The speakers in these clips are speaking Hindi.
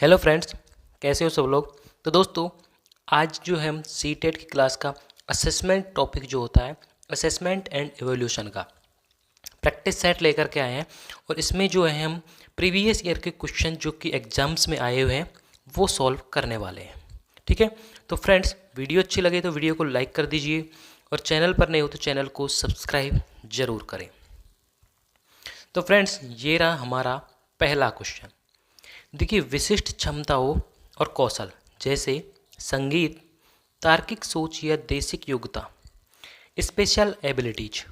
हेलो फ्रेंड्स, कैसे हो सब लोग। तो दोस्तों, आज जो है हम सीटेट की क्लास का असेसमेंट टॉपिक जो होता है, असेसमेंट एंड एवोल्यूशन का प्रैक्टिस सेट लेकर के आए हैं। और इसमें जो है हम प्रीवियस ईयर के क्वेश्चन जो कि एग्जाम्स में आए हुए हैं वो सॉल्व करने वाले हैं। ठीक है, तो फ्रेंड्स वीडियो अच्छी लगे तो वीडियो को लाइक कर दीजिए और चैनल पर नहीं हो तो चैनल को सब्सक्राइब जरूर करें। तो फ्रेंड्स, ये रहा हमारा पहला क्वेश्चन। देखिए, विशिष्ट क्षमताओं और कौशल जैसे संगीत, तार्किक सोच या देशिक योग्यता, स्पेशल एबिलिटीज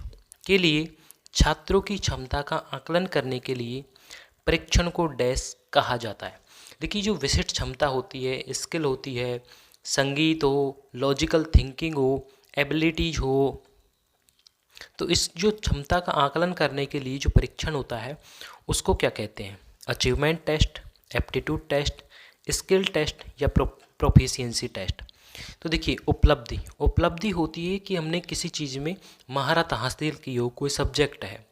के लिए छात्रों की क्षमता का आकलन करने के लिए परीक्षण को डैश कहा जाता है। देखिए, जो विशिष्ट क्षमता होती है, स्किल होती है, संगीत हो, लॉजिकल थिंकिंग हो, एबिलिटीज हो, तो इस जो क्षमता का आकलन करने के लिए जो परीक्षण होता है उसको क्या कहते हैं? Achievement test, aptitude test, skill test या प्रोफिशिएंसी टेस्ट। तो देखिए, उपलब्धि होती है कि हमने किसी चीज़ में महारत हासिल की हो, कोई सब्जेक्ट है।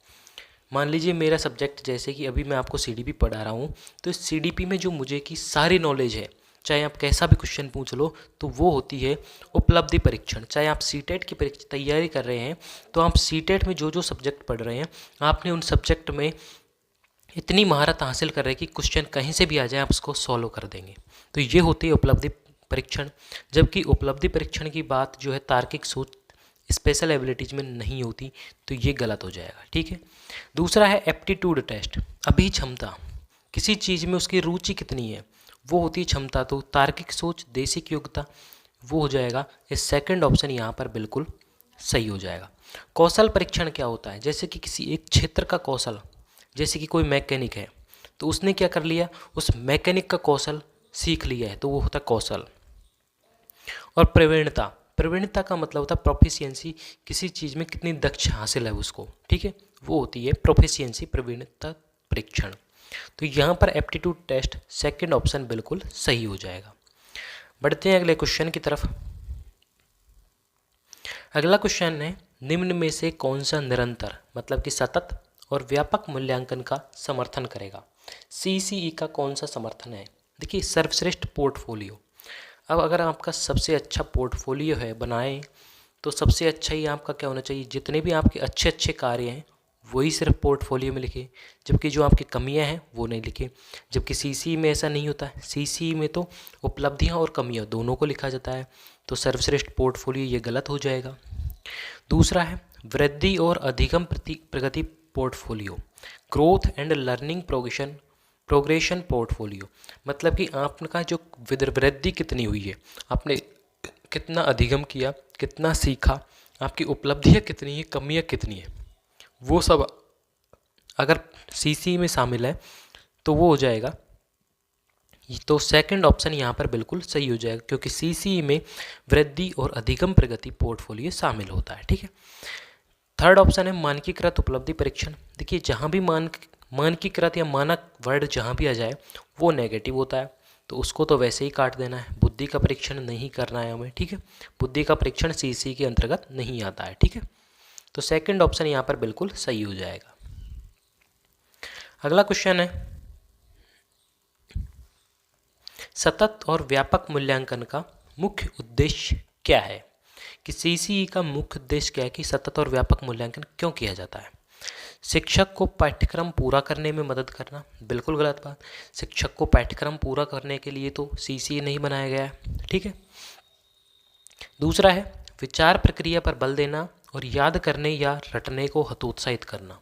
मान लीजिए मेरा सब्जेक्ट, जैसे कि अभी मैं आपको सीडीपी पढ़ा रहा हूँ, तो इस सीडीपी में जो मुझे की सारी नॉलेज है, चाहे आप कैसा भी क्वेश्चन पूछ लो, तो वो होती है उपलब्धि परीक्षण। चाहे आप सीटेट की परीक्षा तैयारी कर रहे हैं, तो आप सीटेट में जो जो सब्जेक्ट पढ़ रहे हैं, आपने उन सब्जेक्ट में इतनी महारत हासिल कर रहे हैं कि क्वेश्चन कहीं से भी आ जाए आप उसको सॉल्व कर देंगे। तो ये होती है उपलब्धि परीक्षण। जबकि उपलब्धि परीक्षण की बात जो है तार्किक सोच, स्पेशल एबिलिटीज में नहीं होती, तो ये गलत हो जाएगा। ठीक है, दूसरा है एप्टीट्यूड टेस्ट, अभी क्षमता, किसी चीज़ में उसकी रुचि कितनी है, वो होती है क्षमता। तो तार्किक सोच, देशिक योग्यता, वो हो जाएगा। इस सेकंड ऑप्शन यहाँ पर बिल्कुल सही हो जाएगा। कौशल परीक्षण क्या होता है? जैसे कि किसी एक क्षेत्र का कौशल, जैसे कि कोई मैकेनिक है, तो उसने क्या कर लिया, उस मैकेनिक का कौशल सीख लिया है, तो वो होता है कौशल। और प्रवीणता का मतलब होता है प्रोफिशिएंसी, किसी चीज़ में कितनी दक्ष हासिल है उसको। ठीक है, वो होती है प्रोफिशिएंसी, प्रवीणता परीक्षण। तो यहाँ पर एप्टीट्यूड टेस्ट सेकंड ऑप्शन बिल्कुल सही हो जाएगा। बढ़ते हैं अगले क्वेश्चन की तरफ। अगला क्वेश्चन है, निम्न में से कौन सा निरंतर मतलब कि सतत और व्यापक मूल्यांकन का समर्थन करेगा? सीसीई का कौन सा समर्थन है? देखिए, सर्वश्रेष्ठ पोर्टफोलियो। अब अगर आपका सबसे अच्छा पोर्टफोलियो है बनाए, तो सबसे अच्छा ही आपका क्या होना चाहिए, जितने भी आपके अच्छे अच्छे कार्य हैं वही सिर्फ पोर्टफोलियो में लिखे, जबकि जो आपकी कमियां हैं वो नहीं लिखे। जबकि सीसीई में ऐसा नहीं होता है, सीसीई में तो उपलब्धियां और कमियां दोनों को लिखा जाता है। तो सर्वश्रेष्ठ पोर्टफोलियो ये गलत हो जाएगा। दूसरा है वृद्धि और अधिगम प्रगति portfolio, growth and learning progression portfolio, मतलब कि आपका जो वृद्धि कितनी हुई है, आपने कितना अधिगम किया, कितना सीखा, आपकी उपलब्धियाँ कितनी है, कमियाँ कितनी है, वो सब अगर सीसी में शामिल है तो वो हो जाएगा। तो सेकंड ऑप्शन यहाँ पर बिल्कुल सही हो जाएगा, क्योंकि सीसी में वृद्धि और अधिगम प्रगति पोर्टफोलियो शामिल होता है। ठीक है, थर्ड ऑप्शन है मानकीकृत उपलब्धि परीक्षण। देखिए, जहाँ भी मानकीकृत या मानक वर्ड जहाँ भी आ जाए वो नेगेटिव होता है, तो उसको तो वैसे ही काट देना है। बुद्धि का परीक्षण नहीं करना है हमें। ठीक है, बुद्धि का परीक्षण सीसी के अंतर्गत नहीं आता है। ठीक है, तो सेकंड ऑप्शन यहाँ पर बिल्कुल सही हो जाएगा। अगला क्वेश्चन है, सतत और व्यापक मूल्यांकन का मुख्य उद्देश्य क्या है? कि सीसीई का मुख्य उद्देश्य क्या है, कि सतत और व्यापक मूल्यांकन क्यों किया जाता है? शिक्षक को पाठ्यक्रम पूरा करने में मदद करना, बिल्कुल गलत बात। शिक्षक को पाठ्यक्रम पूरा करने के लिए तो सीसीई नहीं बनाया गया है। ठीक है, दूसरा है विचार प्रक्रिया पर बल देना और याद करने या रटने को हतोत्साहित करना,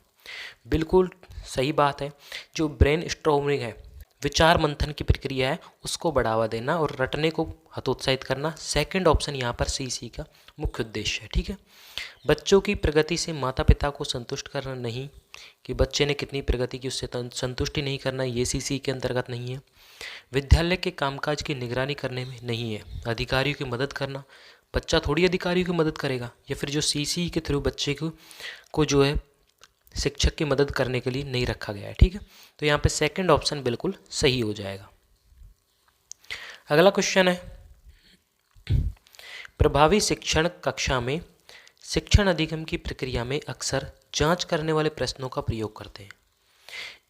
बिल्कुल सही बात है। जो ब्रेन स्टॉर्मिंग है, विचार मंथन की प्रक्रिया है, उसको बढ़ावा देना और रटने को हतोत्साहित करना, सेकंड ऑप्शन यहाँ पर सीसी का मुख्य उद्देश्य है। ठीक है, बच्चों की प्रगति से माता पिता को संतुष्ट करना नहीं, कि बच्चे ने कितनी प्रगति की उससे संतुष्टि नहीं करना, ये सीसी के अंतर्गत नहीं है। विद्यालय के कामकाज की निगरानी करने में नहीं है। अधिकारियों की मदद करना, बच्चा थोड़ी अधिकारियों की मदद करेगा, या फिर जो सीसी के थ्रू बच्चे को जो है शिक्षक की मदद करने के लिए नहीं रखा गया है। ठीक है, तो यहाँ पे सेकंड ऑप्शन बिल्कुल सही हो जाएगा। अगला क्वेश्चन है, प्रभावी शिक्षण कक्षा में शिक्षण अधिगम की प्रक्रिया में अक्सर जांच करने वाले प्रश्नों का प्रयोग करते हैं।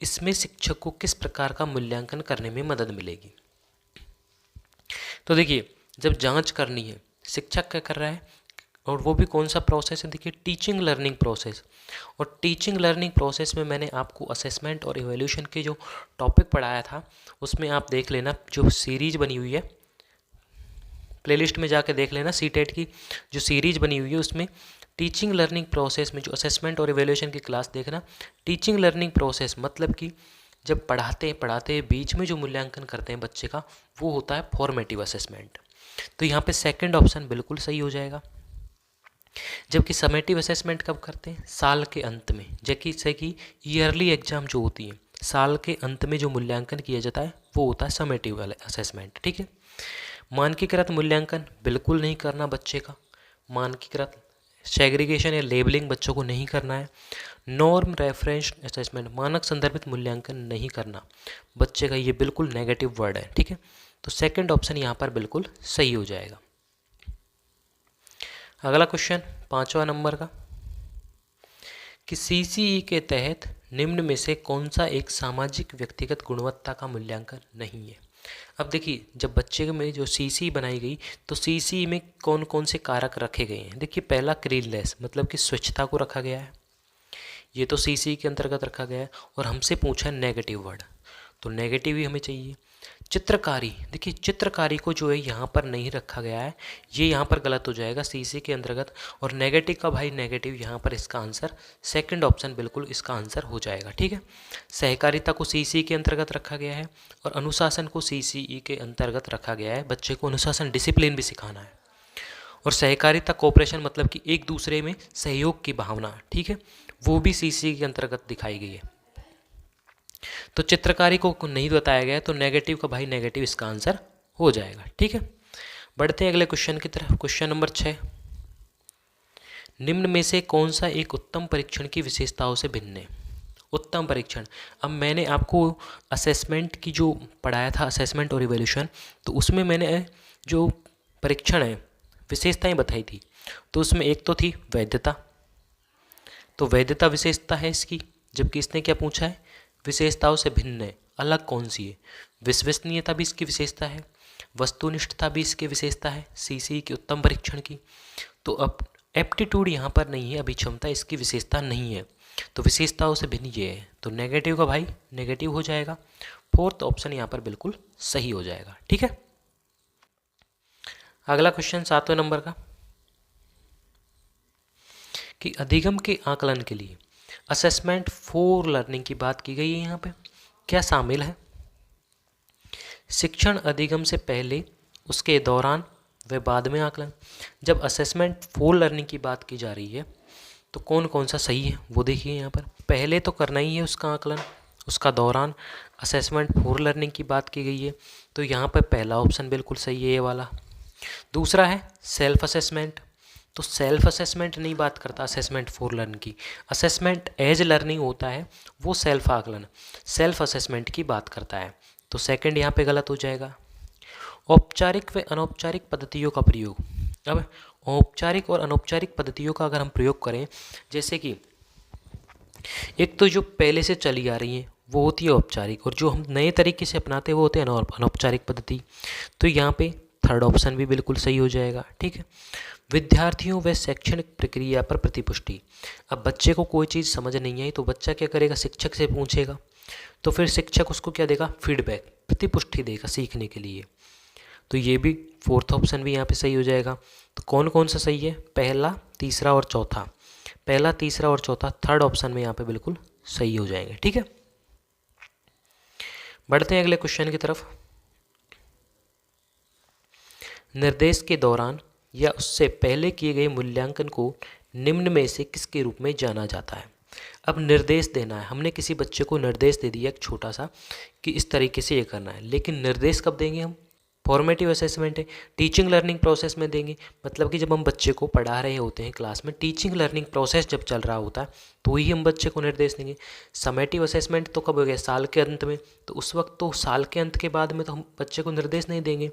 इसमें शिक्षक को किस प्रकार का मूल्यांकन करने में मदद मिलेगी? तो देखिए, जब जांच करनी है, शिक्षक क्या कर रहा है, और वो भी कौन सा प्रोसेस है, देखिए टीचिंग लर्निंग प्रोसेस। और टीचिंग लर्निंग प्रोसेस में मैंने आपको असेसमेंट और इवैल्यूएशन के जो टॉपिक पढ़ाया था, उसमें आप देख लेना, जो सीरीज बनी हुई है, प्लेलिस्ट में जाके देख लेना, सीटेट की जो सीरीज बनी हुई है उसमें टीचिंग लर्निंग प्रोसेस में जो असेसमेंट और इवैल्यूएशन की क्लास देखना। टीचिंग लर्निंग प्रोसेस मतलब कि जब पढ़ाते बीच में जो मूल्यांकन करते हैं बच्चे का, वो होता है फॉर्मेटिव असेसमेंट। तो यहाँ पे सेकंड ऑप्शन बिल्कुल सही हो जाएगा। जबकि समेटिव असेसमेंट कब करते हैं, साल के अंत में, जैसे कि ईयरली एग्जाम जो होती है, साल के अंत में जो मूल्यांकन किया जाता है वो होता है समेटिव असेसमेंट। ठीक है। मानकीकृत मूल्यांकन बिल्कुल नहीं करना बच्चे का, मानकीकृत सेग्रीगेशन या लेबलिंग बच्चों को नहीं करना है। नॉर्म रेफरेंस असेसमेंट, मानक संदर्भित मूल्यांकन नहीं करना बच्चे का, ये बिल्कुल नेगेटिव वर्ड है। ठीक है। तो सेकंड ऑप्शन यहाँ पर बिल्कुल सही हो जाएगा। अगला क्वेश्चन 5वां नंबर का, कि सीसीई के तहत निम्न में से कौन सा एक सामाजिक व्यक्तिगत गुणवत्ता का मूल्यांकन नहीं है। अब देखिए, जब बच्चे में जो सीसीई बनाई गई, तो सीसीई में कौन कौन से कारक रखे गए हैं। देखिए, पहला क्लीननेस, मतलब कि स्वच्छता को रखा गया है, ये तो सीसीई के अंतर्गत रखा गया है। और हमसे पूछा है नेगेटिव वर्ड, तो नेगेटिव ही हमें चाहिए। चित्रकारी, देखिए चित्रकारी को जो है यहाँ पर नहीं रखा गया है, ये यहाँ पर गलत हो जाएगा सीसी के अंतर्गत। और नेगेटिव का भाई नेगेटिव, यहाँ पर इसका आंसर सेकंड ऑप्शन बिल्कुल इसका आंसर हो जाएगा। ठीक है। सहकारिता को सीसी के अंतर्गत रखा गया है, और अनुशासन को सीसीई के अंतर्गत रखा गया है। बच्चे को अनुशासन डिसिप्लिन भी सिखाना है। और सहकारिता कोऑपरेशन मतलब कि एक दूसरे में सहयोग की भावना, ठीक है, वो भी सीसी के अंतर्गत दिखाई गई है। तो चित्रकारी को नहीं बताया गया, तो नेगेटिव का भाई नेगेटिव इसका आंसर हो जाएगा। ठीक है। बढ़ते हैं अगले क्वेश्चन की तरफ। क्वेश्चन नंबर 6, निम्न में से कौन सा एक उत्तम परीक्षण की विशेषताओं से भिन्न है। उत्तम परीक्षण, अब मैंने आपको असेसमेंट की जो पढ़ाया था, असेसमेंट और इवैल्यूएशन, तो उसमें मैंने जो परीक्षण है विशेषताएं बताई थी, तो उसमें एक तो थी वैधता, तो वैधता विशेषता है इसकी। जबकि इसने क्या पूछा है, विशेषताओं से भिन्न है, अलग कौन सी है। विश्वसनीयता भी इसकी विशेषता है, वस्तुनिष्ठता भी इसकी विशेषता है सीसी के उत्तम परीक्षण की। तो अब एप्टीट्यूड यहाँ पर नहीं है, अभिक्षमता इसकी विशेषता नहीं है, तो विशेषताओं से भिन्न ये है, तो नेगेटिव का भाई नेगेटिव हो जाएगा। फोर्थ ऑप्शन यहाँ पर बिल्कुल सही हो जाएगा। ठीक है। अगला क्वेश्चन 7वें नंबर का, कि अधिगम के आकलन के लिए असेसमेंट फॉर लर्निंग की बात की गई है। यहाँ पे क्या शामिल है, शिक्षण अधिगम से पहले, उसके दौरान व बाद में आकलन। जब असेसमेंट फॉर लर्निंग की बात की जा रही है, तो कौन कौन सा सही है वो देखिए। यहाँ पर पहले तो करना ही है उसका आकलन, उसका दौरान असेसमेंट फॉर लर्निंग की बात की गई है, तो यहाँ पर पहला ऑप्शन बिल्कुल सही है, ये वाला। दूसरा है सेल्फ असेसमेंट, तो सेल्फ असेसमेंट नहीं बात करता असेसमेंट फॉर लर्निंग की, असेसमेंट एज लर्निंग होता है वो सेल्फ आकलन, सेल्फ असेसमेंट की बात करता है, तो सेकंड यहाँ पे गलत हो जाएगा। औपचारिक व अनौपचारिक पद्धतियों का प्रयोग, अब औपचारिक और अनौपचारिक पद्धतियों का अगर हम प्रयोग करें, जैसे कि एक तो जो पहले से चली आ रही है वो होती है औपचारिक, और जो हम नए तरीके से अपनाते हैं वो होते हैं अनौपचारिक पद्धति, तो यहाँ पे थर्ड ऑप्शन भी बिल्कुल सही हो जाएगा। ठीक है। विद्यार्थियों व शैक्षणिक प्रक्रिया पर प्रतिपुष्टि, अब बच्चे को कोई चीज़ समझ नहीं आई तो बच्चा क्या करेगा, शिक्षक से पूछेगा, तो फिर शिक्षक उसको क्या देगा, फीडबैक, प्रतिपुष्टि देगा सीखने के लिए, तो ये भी फोर्थ ऑप्शन भी यहाँ पे सही हो जाएगा। तो कौन कौन सा सही है, पहला, तीसरा और चौथा, पहला, तीसरा और चौथा, थर्ड ऑप्शन में यहाँ पे बिल्कुल सही हो जाएंगे। ठीक है। बढ़ते हैं अगले क्वेश्चन की तरफ। निर्देश के दौरान या उससे पहले किए गए मूल्यांकन को निम्न में से किसके रूप में जाना जाता है। अब निर्देश देना है, हमने किसी बच्चे को निर्देश दे दिया एक छोटा सा कि इस तरीके से ये करना है, लेकिन निर्देश कब देंगे हम, फॉर्मेटिव असेसमेंट है, टीचिंग लर्निंग प्रोसेस में देंगे, मतलब कि जब हम बच्चे को पढ़ा रहे होते हैं क्लास में, टीचिंग लर्निंग प्रोसेस जब चल रहा होता है तो ही हम बच्चे को निर्देश देंगे। समेटिव असेसमेंट तो कब हो गया, साल के अंत में, तो उस वक्त तो साल के अंत के बाद में तो हम बच्चे को निर्देश नहीं देंगे,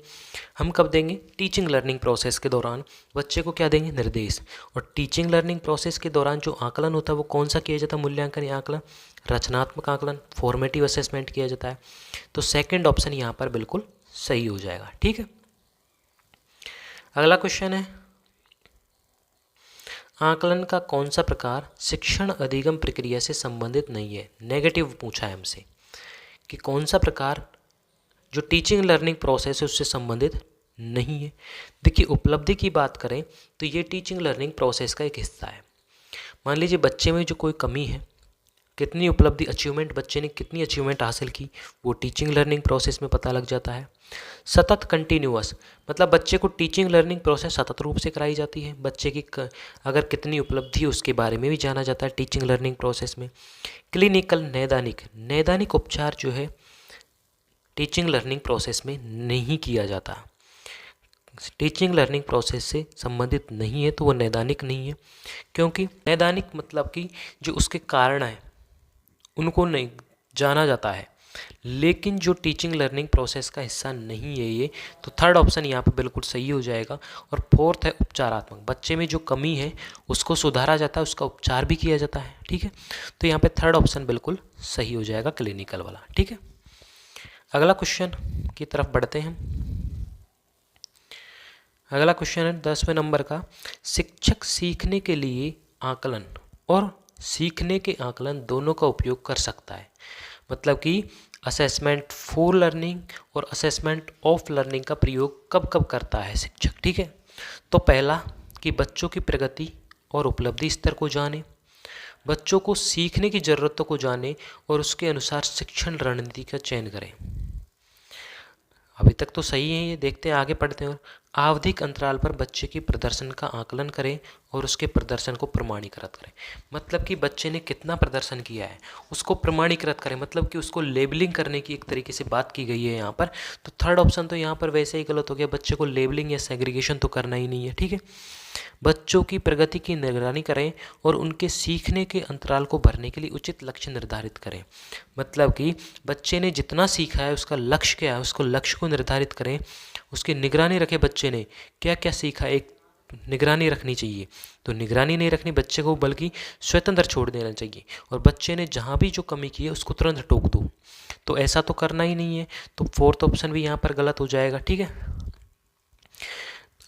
हम कब देंगे, टीचिंग लर्निंग प्रोसेस के दौरान बच्चे को क्या देंगे, निर्देश। और टीचिंग लर्निंग प्रोसेस के दौरान जो आकलन होता है वो कौन सा किया जाता है, मूल्यांकन या आकलन, रचनात्मक आकलन, फॉर्मेटिव असेसमेंट किया जाता है, तो सेकेंड ऑप्शन यहाँ पर बिल्कुल सही हो जाएगा। ठीक है। अगला क्वेश्चन है, आकलन का कौन सा प्रकार शिक्षण अधिगम प्रक्रिया से संबंधित नहीं है। नेगेटिव पूछा है हमसे कि कौन सा प्रकार जो टीचिंग लर्निंग प्रोसेस है उससे संबंधित नहीं है। देखिए, उपलब्धि की बात करें तो ये टीचिंग लर्निंग प्रोसेस का एक हिस्सा है। मान लीजिए बच्चे में जो कोई कमी है, कितनी उपलब्धि अचीवमेंट, बच्चे ने कितनी अचीवमेंट हासिल की, वो टीचिंग लर्निंग प्रोसेस में पता लग जाता है। सतत कंटिन्यूअस मतलब बच्चे को टीचिंग लर्निंग प्रोसेस सतत रूप से कराई जाती है। बच्चे की अगर कितनी उपलब्धि है उसके बारे में भी जाना जाता है टीचिंग लर्निंग प्रोसेस में। क्लिनिकल नैदानिक उपचार जो है टीचिंग लर्निंग प्रोसेस में नहीं किया जाता, टीचिंग लर्निंग प्रोसेस से संबंधित नहीं है, तो वो नैदानिक नहीं है। क्योंकि नैदानिक मतलब कि जो उसके कारण है उनको नहीं जाना जाता है, लेकिन जो टीचिंग लर्निंग प्रोसेस का हिस्सा नहीं है ये, तो थर्ड ऑप्शन यहाँ पे बिल्कुल सही हो जाएगा। और फोर्थ है उपचारात्मक, बच्चे में जो कमी है उसको सुधारा जाता है, उसका उपचार भी किया जाता है। ठीक है, तो यहाँ पे थर्ड ऑप्शन बिल्कुल सही हो जाएगा, क्लिनिकल वाला। ठीक है, अगला क्वेश्चन की तरफ बढ़ते हैं। अगला क्वेश्चन है 10वें नंबर का, शिक्षक सीखने के लिए आकलन और सीखने के आकलन दोनों का उपयोग कर सकता है। मतलब कि असेसमेंट फॉर लर्निंग और असेसमेंट ऑफ लर्निंग का प्रयोग कब कब करता है शिक्षक। ठीक है, तो पहला कि बच्चों की प्रगति और उपलब्धि स्तर को जाने, बच्चों को सीखने की ज़रूरतों को जाने और उसके अनुसार शिक्षण रणनीति का चयन करें। अभी तक तो सही है ये, देखते हैं आगे पढ़ते हैं। आवधिक अंतराल पर बच्चे के प्रदर्शन का आकलन करें और उसके प्रदर्शन को प्रमाणीकृत करें। मतलब कि बच्चे ने कितना प्रदर्शन किया है उसको प्रमाणीकृत करें, मतलब कि उसको लेबलिंग करने की एक तरीके से बात की गई है यहाँ पर। तो थर्ड ऑप्शन तो यहाँ पर वैसे ही गलत हो गया, बच्चे को लेबलिंग या सेग्रीगेशन तो करना ही नहीं है। ठीक है, बच्चों की प्रगति की निगरानी करें और उनके सीखने के अंतराल को भरने के लिए उचित लक्ष्य निर्धारित करें। मतलब कि बच्चे ने जितना सीखा है उसका लक्ष्य क्या है, उसको लक्ष्य को निर्धारित करें, उसकी निगरानी रखें, बच्चे ने क्या क्या सीखा, एक निगरानी रखनी चाहिए। तो निगरानी नहीं रखनी बच्चे को, बल्कि स्वतंत्र छोड़ देना चाहिए। और बच्चे ने जहाँ भी जो कमी की है उसको तुरंत टोक दो, तो ऐसा तो करना ही नहीं है। तो फोर्थ ऑप्शन भी यहाँ पर गलत हो जाएगा। ठीक है,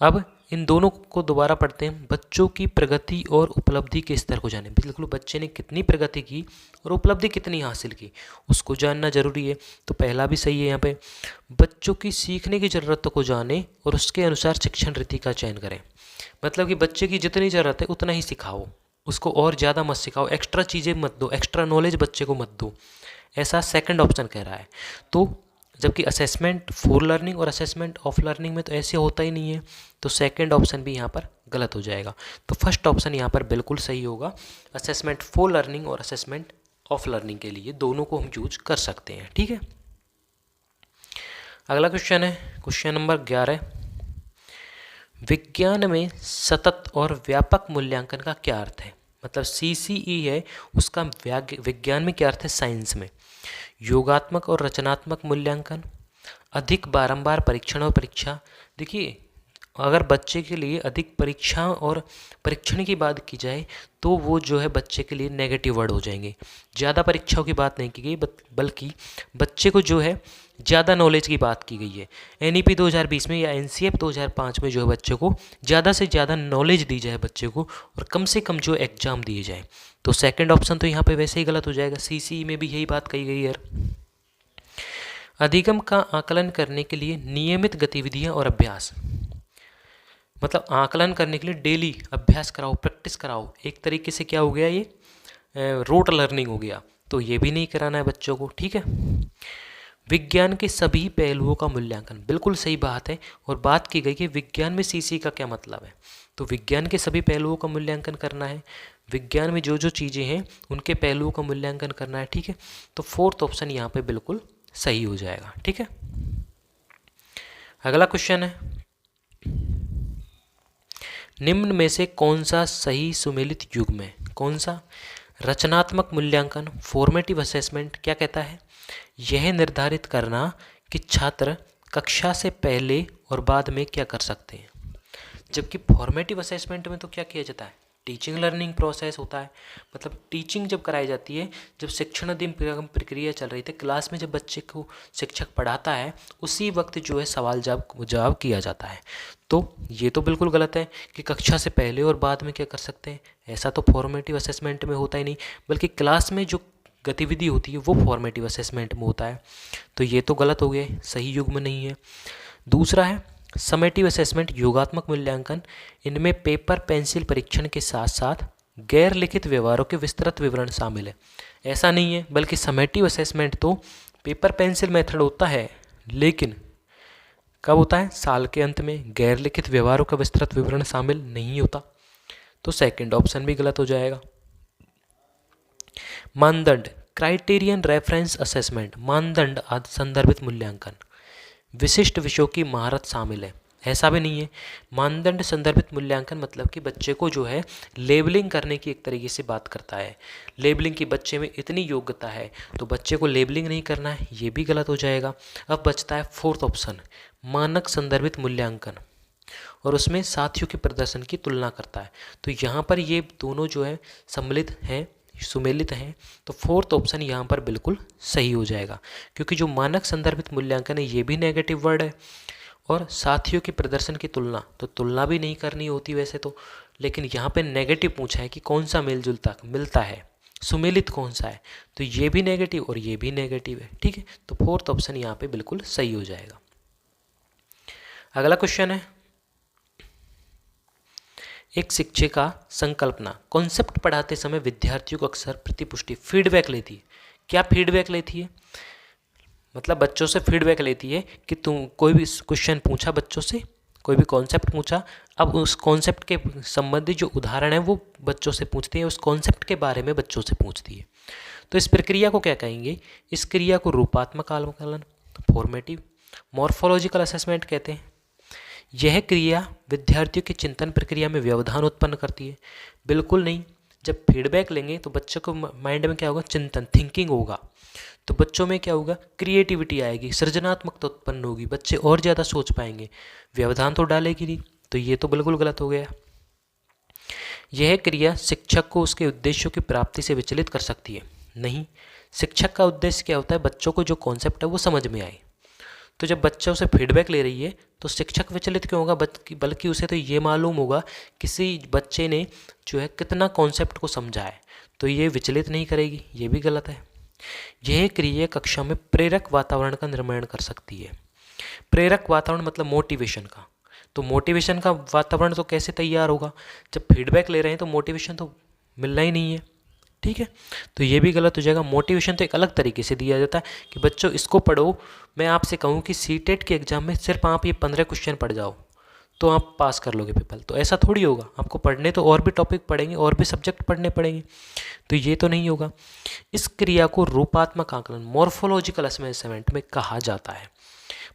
अब इन दोनों को दोबारा पढ़ते हैं। बच्चों की प्रगति और उपलब्धि के स्तर को जानें, बिल्कुल बच्चे ने कितनी प्रगति की और उपलब्धि कितनी हासिल की उसको जानना जरूरी है। तो पहला भी सही है यहाँ पे। बच्चों की सीखने की ज़रूरतों को जानें और उसके अनुसार शिक्षण रीति का चयन करें। मतलब कि बच्चे की जितनी ज़रूरत है उतना ही सिखाओ, उसको और ज़्यादा मत सिखाओ, एक्स्ट्रा चीज़ें मत दो, एक्स्ट्रा नॉलेज बच्चे को मत दो, ऐसा सेकंड ऑप्शन कह रहा है। तो जबकि असेसमेंट फॉर लर्निंग और असेसमेंट ऑफ लर्निंग में तो ऐसे होता ही नहीं है, तो सेकंड ऑप्शन भी यहाँ पर गलत हो जाएगा। तो फर्स्ट ऑप्शन यहाँ पर बिल्कुल सही होगा, असेसमेंट फॉर लर्निंग और असेसमेंट ऑफ लर्निंग के लिए दोनों को हम यूज कर सकते हैं। ठीक है, अगला क्वेश्चन है क्वेश्चन नंबर 11। विज्ञान में सतत और व्यापक मूल्यांकन का क्या अर्थ है। मतलब CCE है, उसका विज्ञान में क्या अर्थ है साइंस में। योगात्मक और रचनात्मक मूल्यांकन, अधिक बारंबार परीक्षण और परीक्षा। देखिए, अगर बच्चे के लिए अधिक परीक्षा और परीक्षण की बात की जाए तो वो जो है बच्चे के लिए नेगेटिव वर्ड हो जाएंगे। ज़्यादा परीक्षाओं की बात नहीं की गई, बल्कि बच्चे को जो है ज़्यादा नॉलेज की बात की गई है। NEP 2020 में या NCF 2005 में जो है बच्चे को ज़्यादा से ज़्यादा नॉलेज दी जाए बच्चे को, और कम से कम जो एग्ज़ाम दिए जाए। तो सेकंड ऑप्शन तो यहाँ पे वैसे ही गलत हो जाएगा, CCE में भी यही बात कही गई है। अधिगम का आकलन करने के लिए नियमित गतिविधियाँ और अभ्यास, मतलब आकलन करने के लिए डेली अभ्यास कराओ, प्रैक्टिस कराओ। एक तरीके से क्या हो गया, ये रोट लर्निंग हो गया, तो ये भी नहीं कराना है बच्चों को। ठीक है, विज्ञान के सभी पहलुओं का मूल्यांकन, बिल्कुल सही बात है। और बात की गई कि विज्ञान में CC का क्या मतलब है, तो विज्ञान के सभी पहलुओं का मूल्यांकन करना है। विज्ञान में जो जो चीज़ें हैं उनके पहलुओं का मूल्यांकन करना है। ठीक है, तो फोर्थ ऑप्शन यहाँ पे बिल्कुल सही हो जाएगा। ठीक है, अगला क्वेश्चन है, निम्न में से कौन सा सही सुमेलित युग्म है। कौन सा। रचनात्मक मूल्यांकन, फॉर्मेटिव असेसमेंट क्या कहता है, यह निर्धारित करना कि छात्र कक्षा से पहले और बाद में क्या कर सकते हैं। जबकि फॉर्मेटिव असेसमेंट में तो क्या किया जाता है, टीचिंग लर्निंग प्रोसेस होता है, मतलब टीचिंग जब कराई जाती है, जब शिक्षणाधीन प्रक्रिया चल रही थी क्लास में, जब बच्चे को शिक्षक पढ़ाता है उसी वक्त जो है सवाल जवाब किया जाता है। तो ये तो बिल्कुल गलत है कि कक्षा से पहले और बाद में क्या कर सकते हैं, ऐसा तो फॉर्मेटिव असेसमेंट में होता ही नहीं, बल्कि क्लास में जो गतिविधि होती है वो फॉर्मेटिव असेसमेंट में होता है। तो ये तो गलत हो गया, सही युग में नहीं है। दूसरा है समेटिव असेसमेंट, योगात्मक मूल्यांकन। इनमें पेपर पेंसिल परीक्षण के साथ साथ गैर लिखित व्यवहारों के विस्तृत विवरण शामिल है। ऐसा नहीं है, बल्कि समेटिव असेसमेंट तो पेपर पेंसिल मेथड होता है, लेकिन कब होता है, साल के अंत में। गैर लिखित व्यवहारों का विस्तृत विवरण शामिल नहीं होता। तो सेकंड ऑप्शन भी गलत हो जाएगा। मानदंड, क्राइटेरियन रेफरेंस असेसमेंट, मानदंड आदि संदर्भित मूल्यांकन। विशिष्ट विषयों की महारत शामिल है, ऐसा भी नहीं है। मानदंड संदर्भित मूल्यांकन मतलब कि बच्चे को जो है लेबलिंग करने की एक तरीके से बात करता है, लेबलिंग की बच्चे में इतनी योग्यता है तो बच्चे को लेबलिंग नहीं करना है, ये भी गलत हो जाएगा। अब बचता है फोर्थ ऑप्शन, मानक संदर्भित मूल्यांकन, और उसमें साथियों के प्रदर्शन की तुलना करता है। तो यहाँ पर ये दोनों जो है सम्मिलित हैं, सुमेलित हैं, तो फोर्थ ऑप्शन यहाँ पर बिल्कुल सही हो जाएगा, क्योंकि जो मानक संदर्भित मूल्यांकन है ये भी नेगेटिव वर्ड है, और साथियों के प्रदर्शन की तुलना, तो तुलना भी नहीं करनी होती वैसे तो, लेकिन यहाँ पे नेगेटिव पूछा है कि कौन सा मिलता है, सुमेलित कौन सा है, तो ये भी नेगेटिव और ये भी नेगेटिव है। ठीक है, तो फोर्थ ऑप्शन यहाँ पे बिल्कुल सही हो जाएगा। अगला क्वेश्चन है, एक शिक्षिका संकल्पना कॉन्सेप्ट पढ़ाते समय विद्यार्थियों को अक्सर प्रतिपुष्टि फीडबैक लेती है। क्या फीडबैक लेती है, मतलब बच्चों से फीडबैक लेती है कि तुम कोई भी क्वेश्चन पूछा बच्चों से, कोई भी कॉन्सेप्ट पूछा, अब उस कॉन्सेप्ट के संबंधित जो उदाहरण है वो बच्चों से पूछती है, उस कॉन्सेप्ट के बारे में बच्चों से पूछती है। तो इस प्रक्रिया को क्या कहेंगे, इस क्रिया को रूपात्मक आकलन, फॉर्मेटिव, मॉर्फोलॉजिकल असेसमेंट कहते हैं। यह क्रिया विद्यार्थियों की चिंतन प्रक्रिया में व्यवधान उत्पन्न करती है, बिल्कुल नहीं। जब फीडबैक लेंगे तो बच्चों को माइंड में क्या होगा, चिंतन, थिंकिंग होगा, तो बच्चों में क्या होगा, क्रिएटिविटी आएगी, सृजनात्मकता उत्पन्न होगी, बच्चे और ज़्यादा सोच पाएंगे, व्यवधान तो डालेगी नहीं। तो ये तो बिल्कुल गलत हो गया। यह क्रिया शिक्षक को उसके उद्देश्यों की प्राप्ति से विचलित कर सकती है, नहीं। शिक्षक का उद्देश्य क्या होता है, बच्चों को जो कॉन्सेप्ट है वो समझ में आए। तो जब बच्चों से फीडबैक ले रही है तो शिक्षक विचलित क्यों होगा, बल्कि उसे तो ये मालूम होगा किसी बच्चे ने जो है कितना कॉन्सेप्ट को समझा है, तो ये विचलित नहीं करेगी, ये भी गलत है। यह क्रिया कक्षा में प्रेरक वातावरण का निर्माण कर सकती है। प्रेरक वातावरण मतलब मोटिवेशन का, तो मोटिवेशन का वातावरण तो कैसे तैयार होगा, जब फीडबैक ले रहे हैं तो मोटिवेशन तो मिलना ही नहीं है। ठीक है, तो ये भी गलत हो जाएगा। मोटिवेशन तो एक अलग तरीके से दिया जाता है कि बच्चों इसको पढ़ो, मैं आपसे कहूँ कि सीटेट के एग्जाम में सिर्फ आप ये 15 क्वेश्चन पढ़ जाओ तो आप पास कर लोगे पेपर, तो ऐसा थोड़ी होगा, आपको पढ़ने तो और भी टॉपिक पढ़ेंगे, और भी सब्जेक्ट पढ़ने पड़ेंगे, तो ये तो नहीं होगा। इस क्रिया को रूपात्मक आकलन, मॉर्फोलॉजिकल असेसमेंट में कहा जाता है।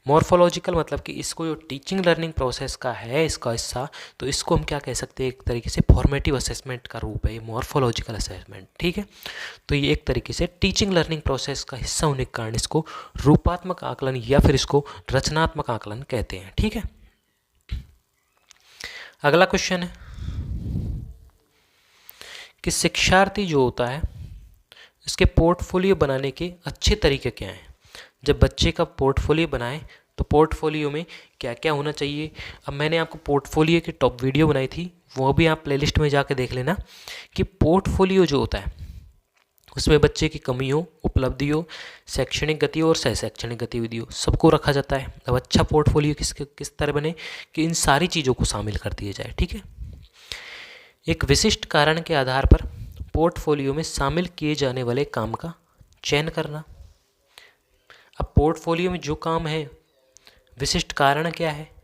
मॉर्फोलॉजिकल मतलब कि इसको जो टीचिंग लर्निंग प्रोसेस का है इसका हिस्सा, तो इसको हम क्या कह सकते हैं, एक तरीके से फॉर्मेटिव असेसमेंट का रूप है ये मॉर्फोलॉजिकल असेसमेंट। ठीक है, तो ये एक तरीके से टीचिंग लर्निंग प्रोसेस का हिस्सा होने के कारण इसको रूपात्मक आकलन या फिर इसको रचनात्मक आकलन कहते हैं। ठीक है, अगला क्वेश्चन है कि शिक्षार्थी जो होता है इसके पोर्टफोलियो बनाने के अच्छे तरीके क्या हैं। जब बच्चे का पोर्टफोलियो बनाए तो पोर्टफोलियो में क्या क्या होना चाहिए। अब मैंने आपको पोर्टफोलियो की टॉप वीडियो बनाई थी, वो भी आप प्लेलिस्ट में जाकर देख लेना कि पोर्टफोलियो जो होता है उसमें बच्चे की कमियों, उपलब्धियों, शैक्षणिक गति और सह शैक्षणिक गतिविधियों सबको रखा जाता है। अब अच्छा पोर्टफोलियो किस तरह बने कि इन सारी चीज़ों को शामिल कर दिया जाए। ठीक है, एक विशिष्ट कारण के आधार पर पोर्टफोलियो में शामिल किए जाने वाले काम का चयन करना। अब पोर्टफोलियो में जो काम है, विशिष्ट कारण क्या है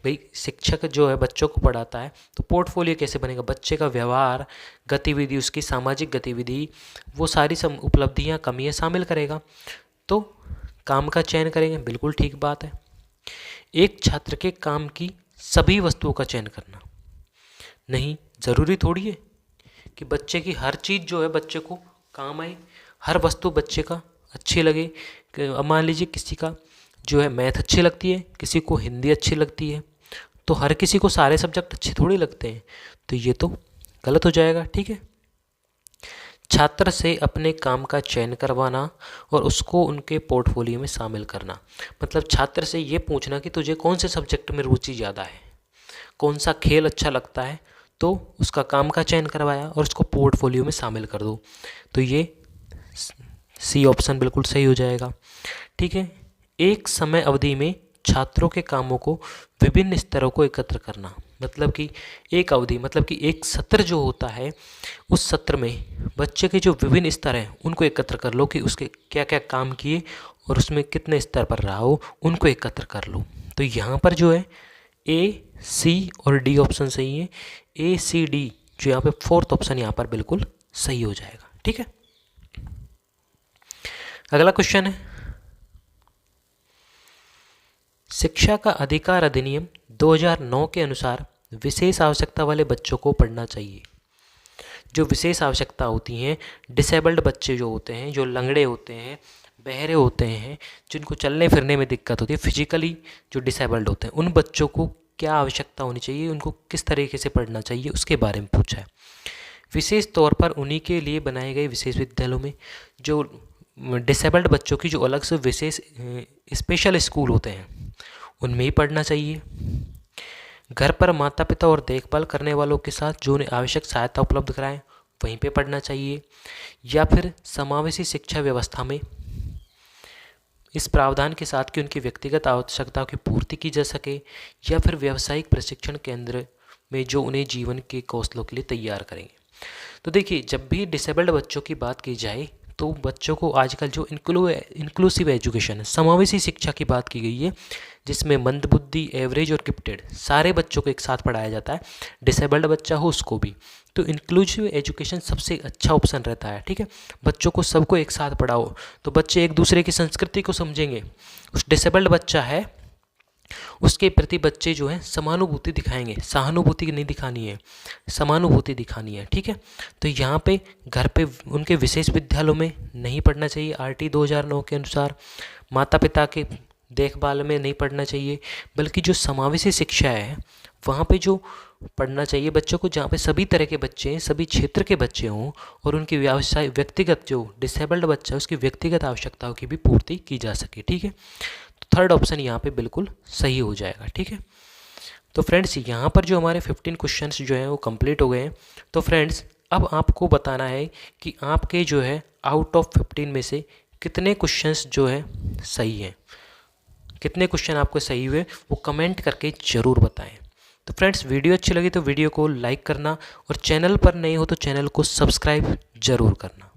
भाई, शिक्षक जो है बच्चों को पढ़ाता है तो पोर्टफोलियो कैसे बनेगा, बच्चे का व्यवहार, गतिविधि, उसकी सामाजिक गतिविधि, वो सारी उपलब्धियां, कमियां शामिल करेगा, तो काम का चयन करेंगे, बिल्कुल ठीक बात है। एक छात्र के काम की सभी वस्तुओं का चयन करना, नहीं, ज़रूरी थोड़ी है कि बच्चे की हर चीज़ जो है बच्चे को काम आए, हर वस्तु बच्चे का अच्छी लगे। अब मान लीजिए किसी का जो है मैथ अच्छी लगती है, किसी को हिंदी अच्छी लगती है, तो हर किसी को सारे सब्जेक्ट अच्छे थोड़ी लगते हैं, तो ये तो गलत हो जाएगा। ठीक है। छात्र से अपने काम का चयन करवाना और उसको उनके पोर्टफोलियो में शामिल करना, मतलब छात्र से ये पूछना कि तुझे कौन से सब्जेक्ट में रुचि ज़्यादा है, कौन सा खेल अच्छा लगता है, तो उसका काम का चयन करवाया और उसको पोर्टफोलियो में शामिल कर दो। तो ये सी ऑप्शन बिल्कुल सही हो जाएगा। ठीक है। एक समय अवधि में छात्रों के कामों को विभिन्न स्तरों को एकत्र करना, मतलब कि एक अवधि मतलब कि एक सत्र जो होता है, उस सत्र में बच्चे के जो विभिन्न स्तर हैं उनको एकत्र कर लो कि उसके क्या क्या काम किए और उसमें कितने स्तर पर रहा हो, उनको एकत्र कर लो। तो यहाँ पर जो है ए, सी और डी ऑप्शन सही है। ए, सी, डी जो यहाँ पे फोर्थ ऑप्शन यहाँ पर बिल्कुल सही हो जाएगा। ठीक है। अगला क्वेश्चन है, शिक्षा का अधिकार अधिनियम 2009 के अनुसार विशेष आवश्यकता वाले बच्चों को पढ़ना चाहिए। जो विशेष आवश्यकता होती हैं, डिसेबल्ड बच्चे जो होते हैं, जो लंगड़े होते हैं, बहरे होते हैं, जिनको चलने फिरने में दिक्कत होती है, फिजिकली जो डिसेबल्ड होते हैं, उन बच्चों को क्या आवश्यकता होनी चाहिए, उनको किस तरीके से पढ़ना चाहिए, उसके बारे में पूछा है। विशेष तौर पर उन्हीं के लिए बनाए गए विशेष विद्यालयों में जो डिसेबल्ड बच्चों की जो अलग से विशेष स्पेशल स्कूल होते हैं उनमें ही पढ़ना चाहिए। घर पर माता पिता और देखभाल करने वालों के साथ जो उन्हें आवश्यक सहायता उपलब्ध कराएं वहीं पे पढ़ना चाहिए, या फिर समावेशी शिक्षा व्यवस्था में इस प्रावधान के साथ कि उनकी व्यक्तिगत आवश्यकताओं की पूर्ति की जा सके, या फिर व्यावसायिक प्रशिक्षण केंद्र में जो उन्हें जीवन के कौशलों के लिए तैयार करेंगे। तो देखिए, जब भी डिसेबल्ड बच्चों की बात की जाए तो बच्चों को आजकल जो इंक्लूसिव एजुकेशन, समावेशी शिक्षा की बात की गई है, जिसमें मंदबुद्धि, एवरेज और गिफ्टेड सारे बच्चों को एक साथ पढ़ाया जाता है, डिसेबल्ड बच्चा हो उसको भी। तो इंक्लूसिव एजुकेशन सबसे अच्छा ऑप्शन रहता है। ठीक है। बच्चों को सबको एक साथ पढ़ाओ तो बच्चे एक दूसरे की संस्कृति को समझेंगे। उस डिसेबल्ड बच्चा है उसके प्रति बच्चे जो है समानुभूति दिखाएंगे, सहानुभूति नहीं दिखानी है, समानुभूति दिखानी है। ठीक है। तो यहाँ पे घर पे उनके विशेष विद्यालयों में नहीं पढ़ना चाहिए, RT 2009 के अनुसार माता पिता के देखभाल में नहीं पढ़ना चाहिए, बल्कि जो समावेशी शिक्षा है वहाँ पे जो पढ़ना चाहिए बच्चों को, जहाँ पे सभी तरह के बच्चे हैं, सभी क्षेत्र के बच्चे हों और उनकी व्यक्तिगत जो डिसेबल्ड बच्चा है उसकी व्यक्तिगत आवश्यकताओं की भी पूर्ति की जा सके। ठीक है। तो थर्ड ऑप्शन यहाँ पे बिल्कुल सही हो जाएगा। ठीक है। तो फ्रेंड्स, यहाँ पर जो हमारे 15 क्वेश्चंस जो हैं वो कंप्लीट हो गए हैं। तो फ्रेंड्स, अब आपको बताना है कि आपके जो है आउट ऑफ 15 में से कितने क्वेश्चंस जो है सही हैं, कितने क्वेश्चन आपको सही हुए वो कमेंट करके ज़रूर बताएं। तो फ्रेंड्स, वीडियो अच्छी लगी तो वीडियो को लाइक करना और चैनल पर नए हो तो चैनल को सब्सक्राइब ज़रूर करना।